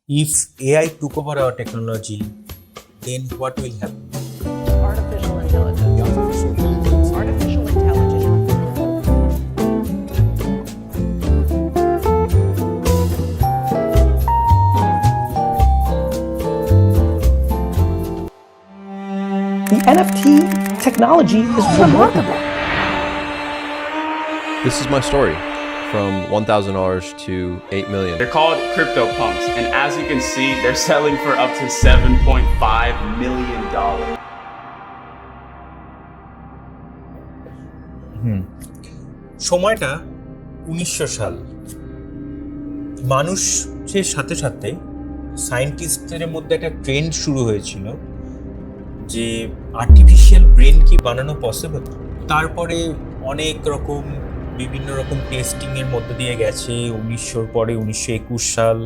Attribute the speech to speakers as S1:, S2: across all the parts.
S1: If AI took over our technology, then what will happen?
S2: Artificial intelligence. Artificial intelligence.
S3: The NFT technology is remarkable.
S4: This is my story, from $1,000 to 8 million.
S5: They're called crypto pumps, and as you can see, they're selling for up to $7.5 million.
S1: সময়টা 1900 সাল। মানুষের সাথে সাথে সায়েন্টিস্টদের মধ্যে একটা trend শুরু হয়েছিল যে আর্টিফিশিয়াল ব্রেন কি বানানো পসিবল। তারপরে অনেক রকম বিভিন্ন রকম টেস্টিংয়ের মধ্যে দিয়ে গেছে। 1900 পরে 1921 সাল,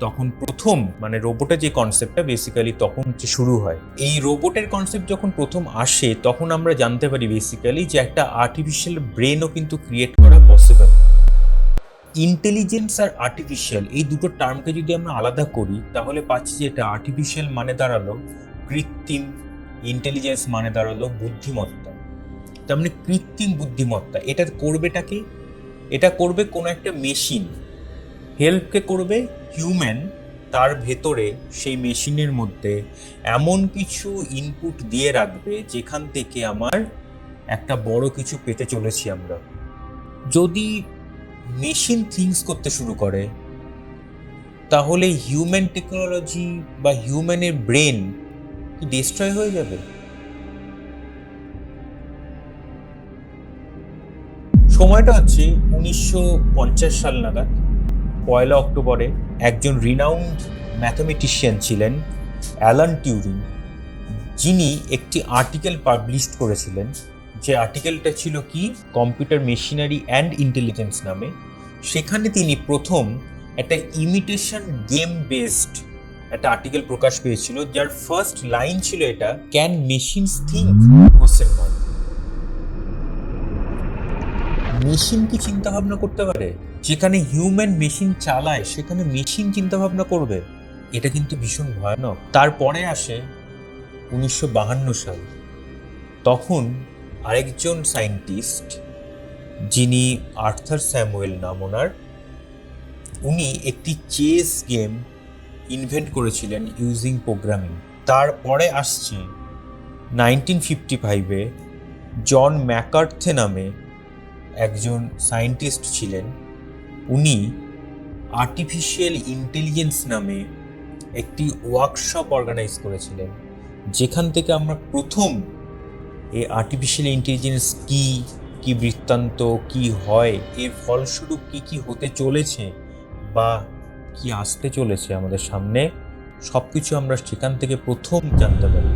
S1: তখন প্রথম মানে রোবটের যে কনসেপ্টটা বেসিক্যালি তখন শুরু হয়। এই রোবটের কনসেপ্ট যখন প্রথম আসে তখন আমরা জানতে পারি বেসিক্যালি যে একটা আর্টিফিশিয়াল ব্রেনও কিন্তু ক্রিয়েট করা পসিবল। ইন্টেলিজেন্স আর আর্টিফিশিয়াল এই দুটো টার্মকে যদি আমরা আলাদা করি তাহলে পাচ্ছি যে এটা আর্টিফিশিয়াল মানে দাঁড়ালো কৃত্রিম, ইন্টেলিজেন্স মানে দাঁড়ালো বুদ্ধিমত্তা। তার মানে কৃত্রিম বুদ্ধিমত্তা এটা করবেটাকে, এটা করবে কোনো একটা মেশিন, হেল্পকে করবে হিউম্যান। তার ভেতরে সেই মেশিনের মধ্যে এমন কিছু ইনপুট দিয়ে রাখবে যেখান থেকে আমার একটা বড় কিছু পেতে চলেছি আমরা। যদি মেশিন থিংস করতে শুরু করে তাহলে হিউম্যান টেকনোলজি বা হিউম্যানের ব্রেন কি ডিস্ট্রয় হয়ে যাবে? সময়টা হচ্ছে 1950 সাল নাগাদ। 1 অক্টোবরে একজন রিনাউন্ড ম্যাথমেটিশিয়ান ছিলেন অ্যালান টিউরিং, যিনি একটি আর্টিকেল পাবলিশ করেছিলেন। যে আর্টিকেলটা ছিল কি, কম্পিউটার মেশিনারি অ্যান্ড ইন্টেলিজেন্স নামে। সেখানে তিনি প্রথম একটা ইমিটেশন গেম বেসড একটা আর্টিকেল প্রকাশ পেয়েছিল, যার ফার্স্ট লাইন ছিল এটা, can machines think? Question mark. Machine কি চিন্তা ভাবনা করতে পারে? যেখানে হিউম্যান মেশিন চালায় সেখানে মেশিন চিন্তা ভাবনা করবে? এটা কিন্তু ভীষণ ভয়ানক। তারপরে আসে 1952 সাল। তখন আরেকজন সায়েন্টিস্ট, যিনি আর্থার স্যামুয়েল নাম ওনার, উনি একটি চেস গেম ইনভেন্ট করেছিলেন ইউজিং প্রোগ্রামিং। তারপরে আসছে 1955-এ জন ম্যাকার্থে নামে একজন সায়েন্টিস্ট ছিলেন। উনি আর্টিফিশিয়াল ইন্টেলিজেন্স নামে একটি ওয়ার্কশপ অর্গানাইজ করেছিলেন, যেখান থেকে আমরা প্রথম এই আর্টিফিশিয়াল ইন্টেলিজেন্স কি কি বৃত্তান্ত, কি হয়, এর ফলস্বরূপ কি কি হতে চলেছে বা কি আসতে চলেছে আমাদের সামনে, সব কিছু আমরা সেখান থেকে প্রথম জানতে পারি।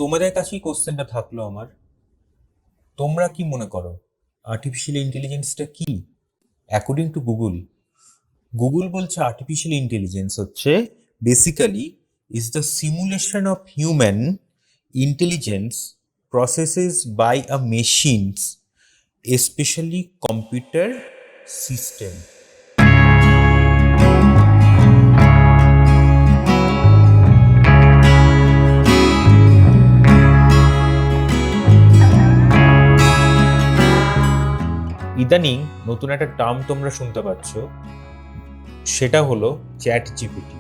S1: তোমাদের কাছেই কোশ্চেনটা থাকলো আমার, তোমরা কি মনে করো আর্টিফিশিয়াল ইন্টেলিজেন্সটা কি? অ্যাকর্ডিং টু গুগল বলছে আর্টিফিশিয়াল ইন্টেলিজেন্স হচ্ছে basically is the simulation of human intelligence processes by a machines, especially computer system. ইদানিং নতুন একটা টার্ম তোমরা শুনতে পাচ্ছ, সেটা হলো চ্যাট জিপিটি।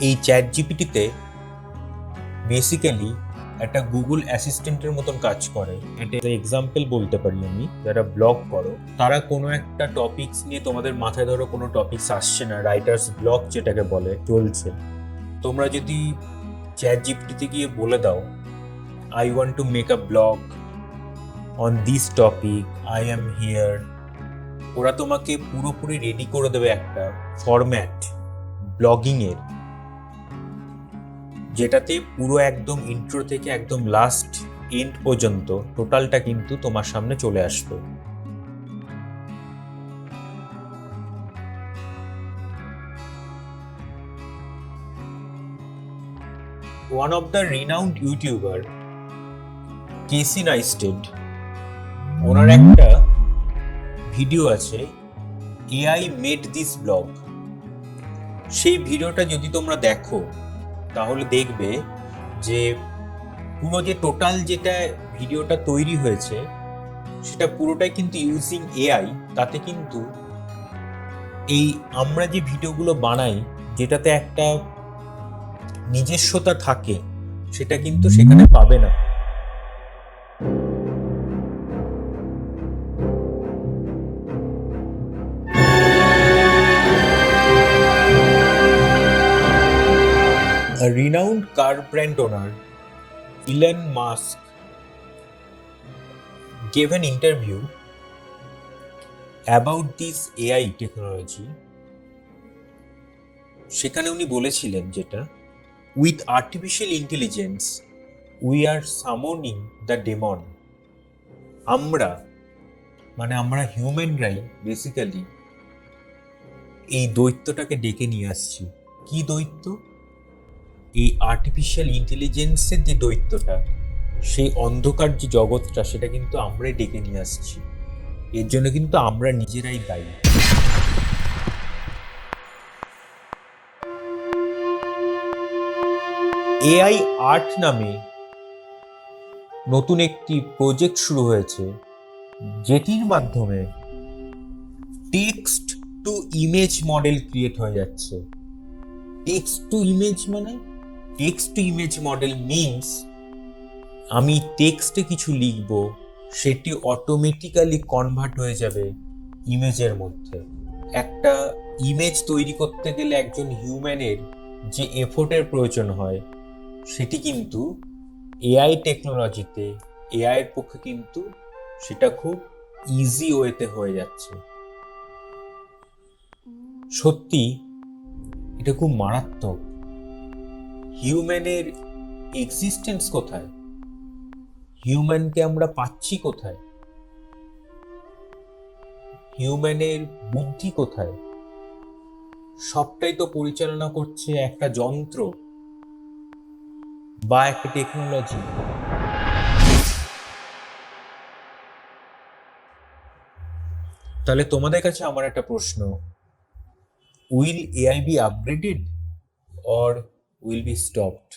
S1: এই চ্যাট জিপিটিতে বেসিক্যালি একটা গুগল অ্যাসিস্ট্যান্টের মতন কাজ করে। এটা এক্সাম্পল বলতে পারি আমি, যারা ব্লগ করো তারা কোনো একটা টপিকস নিয়ে, তোমাদের মাথায় ধরো কোনো টপিকস আসছে না, রাইটার্স ব্লক যেটাকে বলে চলছে, তোমরা যদি চ্যাট জিপিটিতে গিয়ে বলে দাও I want to make a blog on this topic, I am here, ওরা তোমাকে পুরোপুরি রেডি করে দেবে একটা ফরম্যাট ব্লগিংয়ের, যেটাতে পুরো একদম ইন্ট্রো থেকে একদম লাস্ট এন্ড পর্যন্ত টোটালটা কিন্তু তোমার সামনে চলে আসবে। one of the renowned YouTuber, কেসি নাইস্টেড, ওনার একটা ভিডিও আছে এআই মেড দিস ব্লগ। সেই ভিডিওটা যদি তোমরা দেখো তাহলে দেখবে যে পুরো যে টোটাল যেটা ভিডিওটা তৈরি হয়েছে সেটা পুরোটাই কিন্তু ইউজিং এআই। তাতে কিন্তু এই আমরা যে ভিডিওগুলো বানাই যেটাতে একটা নিজস্বতা থাকে সেটা কিন্তু সেখানে পাবে না। A renowned car brand owner, Elon Musk, gave an interview about this AI technology. সেখানে উনি বলেছিলেন যেটা with artificial intelligence we are summoning the demon. আমরা হিউম্যানরাই বেসিক্যালি এই দৈত্যটাকে ডেকে নিয়ে আসছি। কি দৈত্য? এই আর্টিফিশিয়াল ইন্টেলিজেন্সের যে দৈত্যটা, সেই অন্ধকার যে জগৎটা, সেটা কিন্তু আমরাই ডেকে নিয়ে আসছি। এর জন্য কিন্তু আমরা নিজেরাই দায়ী। এআই আর্ট নামে নতুন একটি প্রজেক্ট শুরু হয়েছে, যেটির মাধ্যমে text to image model create হয়ে যাচ্ছে। টেক্সট টু ইমেজ মানে text to image model means আমি টেক্সটে কিছু লিখব, সেটি অটোমেটিক্যালি কনভার্ট হয়ে যাবে ইমেজের মধ্যে। একটা ইমেজ তৈরি করতে গেলে একজন হিউম্যানের যে এফোর্টের প্রয়োজন হয় সেটি কিন্তু এআই টেকনোলজিতে, এআইয়ের পক্ষে কিন্তু সেটা খুব ইজি ওয়েতে হয়ে যাচ্ছে। সত্যি এটা খুব মারাত্মক। হিউম্যানের এক্সিস্টেন্স কোথায়? হিউম্যানকে আমরা পাচ্ছি কোথায়? হিউম্যানের বুদ্ধি কোথায়? সবটাই তো পরিচালনা করছে একটা যন্ত্র বা একটা টেকনোলজি। তাহলে তোমাদের কাছে আমার একটা প্রশ্ন, will AI be upgraded or will be stopped?